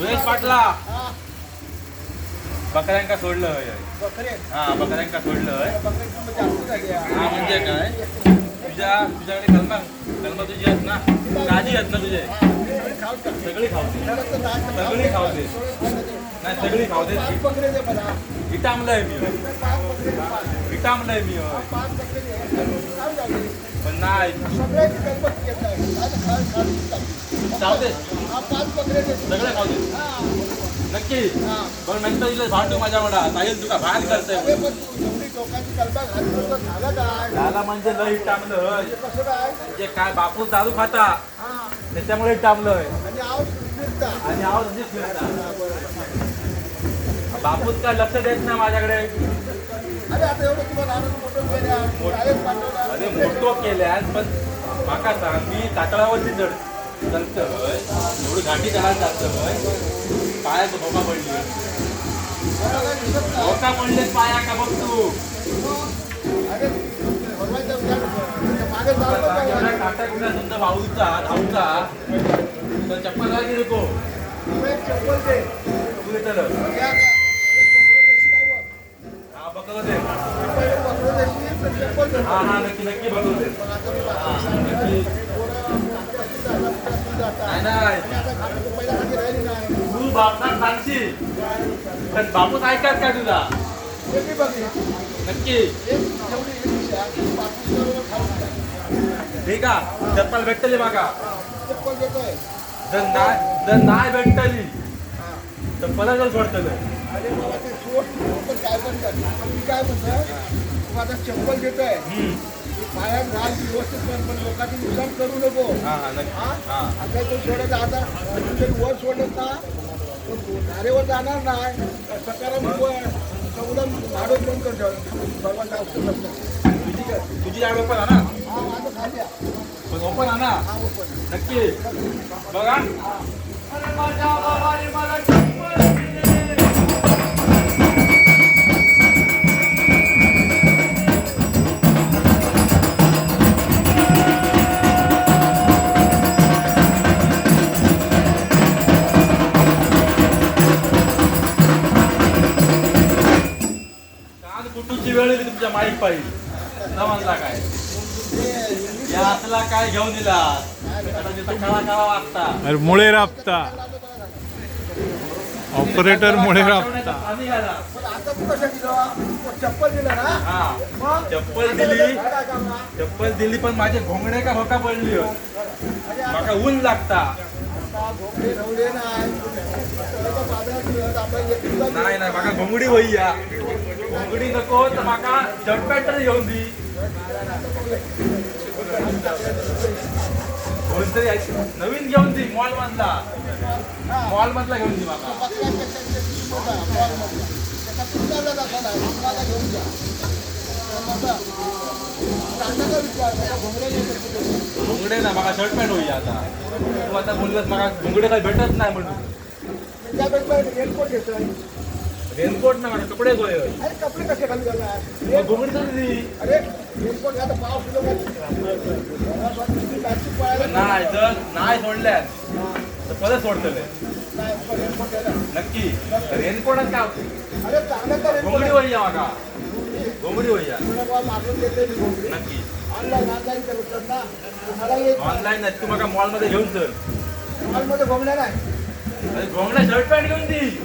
सुरेश पाटला बकऱ्यांका सोडलं हा बकऱ्यांका सोडलं हा म्हणजे काय तुझ्याकडे कलमा तुझी आहेत ना काजी आहेत ना तुझे सगळी खावते सगळी खावते नाही सगळी खावते विटामलंय मी विटामलंय मी पण नाही चावते सगळे खावते नक्की पण नंतर तुला भांडू माझ्या म्हणा जाईल तुला बाहेर करतोय झाला म्हणजे लय टामलं म्हणजे काय बापूस दारू खाता त्याच्यामुळे टामलंय आणि आवाज म्हणजे फिरता बापूस काय लक्ष देत नाही माझ्याकडे अरे मोठो केल्यास पण माका सांग मी तातळावरती चढतोय एवढी घाटी चढायला जातोय पायाचं धोका पडली धोका पडले पाया का बघ तू काटा कुठला समजा भाऊचा धावचा तर चप्पल लागली नको हा बघतो ते हा हा नक्की नक्की बघतो ते नाही तू बापना सांगशील पण बापूस ऐकात का तुझा नक्की ठीक आहे चप्पल भेटतली बघा जर नाही भेटतली तर परत सोडतलं काय म्हणतो चप्पल घेतोय पायात घाल व्यवस्थित पण लोकांची नुकसान करू नको आता तो सोडत आता वर सोडत ना धारेवर जाणार नाही सकारात्मक सगळं भाडं बंद करतो सर्वांना औषध नसतं तुझी आड ओपन ना हा माझं खाली पण ओपन आहे ना नक्की बघा कुठूची वेळ येते तुमच्या माईक पाहिजे समजला काय या असला काय घेऊन दिला काळा काळा वागता अरे मुळे राबता ऑपरेटर मुळे राबता आता तू कसं दिलं चप्पल दिलं ना हा चप्पल दिली पण माझे घोंगडे का होका पडली माका ऊन लागता नाही नाही माका घोंगडी होई या घोंगडी नको तर माका शर्ट पॅन्ट तरी घेऊन दी कोणतरी नवीन घेऊन दी मॉल मधला घेऊन दी माका घोंगडे ना माका शर्ट पॅन्ट होई आता तू आता बोललास माका घोंगडे काही भेटत नाही म्हणून रेनकोट ना मला कपडे गोय अरे कपडे कसे खाली घालणार घोंगडी तरी अरे रेनकोट आता पाऊस नाही जर नाही सोडल्यास तर परत सोडतले नक्की रेनकोट का अरे चांगलं घोंगडी होई या माका घोंगडी होई या मागून देते नक्की ऑनलाईन करतात ना ऑनलाईन नाही तू माका मॉल मध्ये घेऊन चल मॉलमध्ये घोंगड्या नाही घोंगड्या शर्ट पॅन्ट घेऊन दी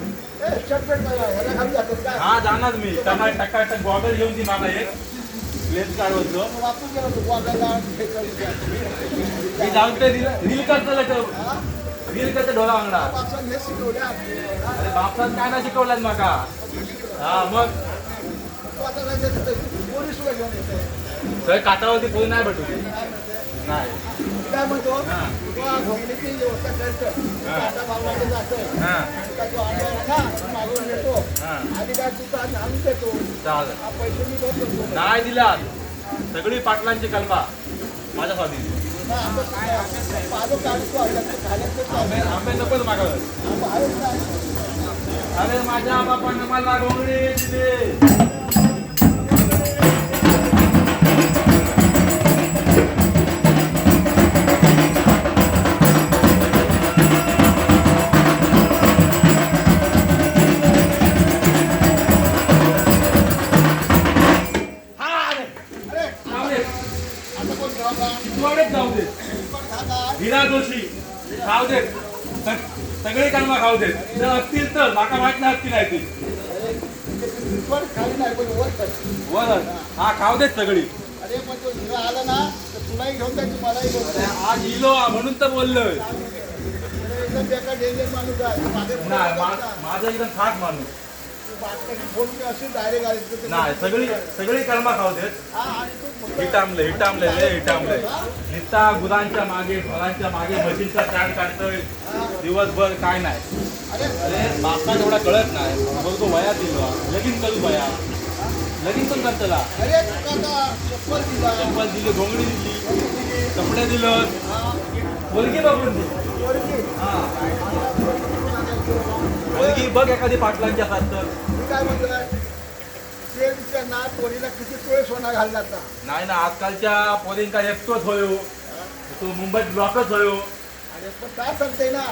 हा जाणार मी त्यांना टकाटक गॉगल घेऊन दी मला एक लेन्स काढवतो मी जाऊन ते रील करतो ढोला वांगडा अरे बापसात काय नाही शिकवल्यात माका हा मग सर काटावरती पोळी नाही भेटू नाही काय म्हणतो घोंगडीची व्यवस्था करतो आता भावनाला जातोय मागून येतो आणि काय तुझा आणून देतो चालेल पैसे मी देतो नाही दिला सगळी पाटलांची कल्पा माझ्या स्वाधीन आंबे नको मागावर अरे माझ्या बापानं मला घोंगडी दिली सगळी कर्म खाऊ देत जर असतील तर माका माहित नाही असतील नाही ती वर खाली नाही पण वर कर. वर हा खाऊ देत सगळी अरे पण तो हिरा आला ना तर तुलाही घेऊन जायचं मलाही घेऊन अरे जायचं. आज इलो म्हणून तर बोललोय अरे एकदम बेकार डेंजर माणूस आहे. मागे पुढे नाही जातात ना. माझा एकदम खास माणूस तू बाटल्या फोन पे असेल डायरेक्ट आले तर ते- नाही सगळी कर्म खाऊ देत हा, आणि तू फक्त- हिटामले रे हिटामले निस्ता गुरांच्या मागे ढोरांच्या मागे म्हशींचा चाड काढतोय दिवसभर काय नाही अरे अरे बापा एवढा कळत नाही मग तो वया दिलो लगीन करू वया लगीन पण करतला अरे तुका आता चप्पल दिला. चप्पल दिली घोंगडी दिली कपडे दिलं मुलगी बघून दिली पोरगी. हा मुलगी बघ एखादी पाटलांच्या साथ तर मी काय म्हणतोय ते विचार ना पोरीला किती तोळे सोना घालला आता. नाही ना आजकालच्या पोरींका एकटोच होयो तो मुंबईत ब्लॉकच होयो अरे पण काय सांगते ना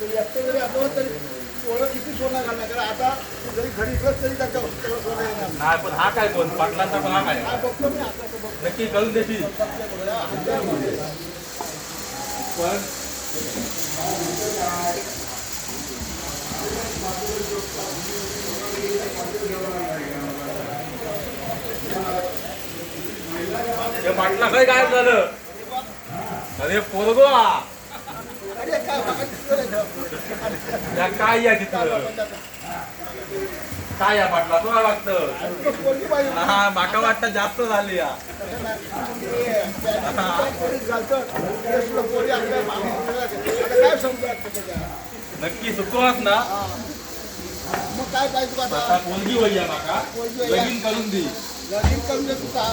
तो एकटं जरी असं तरी पोरं किती सोना घालणार कारण आता तू जरी घरी इकडंच तरी त्याच्या सगळं सोनं येणार. नाही पण हा काय कोण पाटलांचा पण हा काय काय बघतो मी आता तो बघतो. नक्की करून देशील पण हे पाटला काय गायब झालं अरे पोरगो हा. अरे काय बघा दिसतोय ना. या काय या तिथं काय या पाटला तुला वाटतं तो पोरगी पाहिजे. हा माका वाटतं जास्त झाली या तसं नाही. ते पोरीच घालतं. ते सुद्धा पोरी आपल्या मागे फिरायला लागते. आता काय समजू वाटतं त्याच्या? नक्की सुचवास ना हा. मग काय पाहिजे तुला आता आता? पोरगी वय माका लगीन करून दी लगीन करून दे तुझा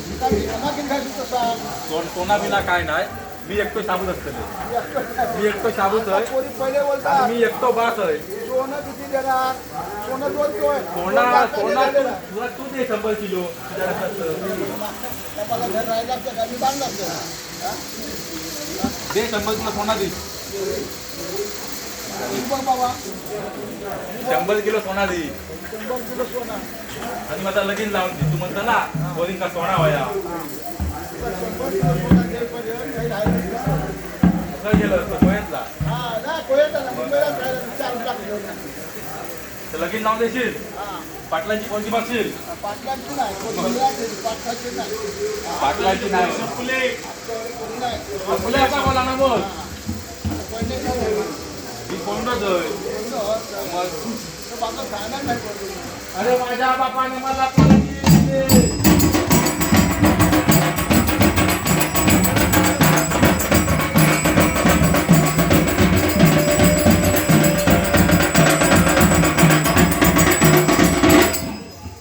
तुझा विमा किती घालतो तसा कोणा बिना काय नाही मी एकटो शाबूत असतले मी एकटो शाबूत आहे पोरी पहिले आणि बोलतात मी एकटो बास आहे सोनं किती देणार सोनं बोलतोय सोना तुला तू दे 100 किलो मला घर राहायला लागतं का मी बांधला दे 100 किलो सोना दे बघ बाबा 100 किलो सोना दे 100 किलो सोना आणि माझा लगीन लावून दे तू म्हणतो ना पोरींका सोना वया 100 किलो सोना द्यायपर्यंत काही राहिलं नाही. कसं गेलं असतं कोयतला हा ना कोयता ना मुंबईलाच राहिलं 4 लाख घेऊन. तर लगीन लावून देशील हा पाटलांची कोणती बघशील पाटलांची नाही कोणी पाटलांची नाही पाटलांची नाही फुले कोणी नाही फुले असा बोला ना बोल पहिले काय होईल? मी कोणच आहे कोणतं? मग तर बाबा सांगणार नाही कोणी. अरे माझ्या बापाने मला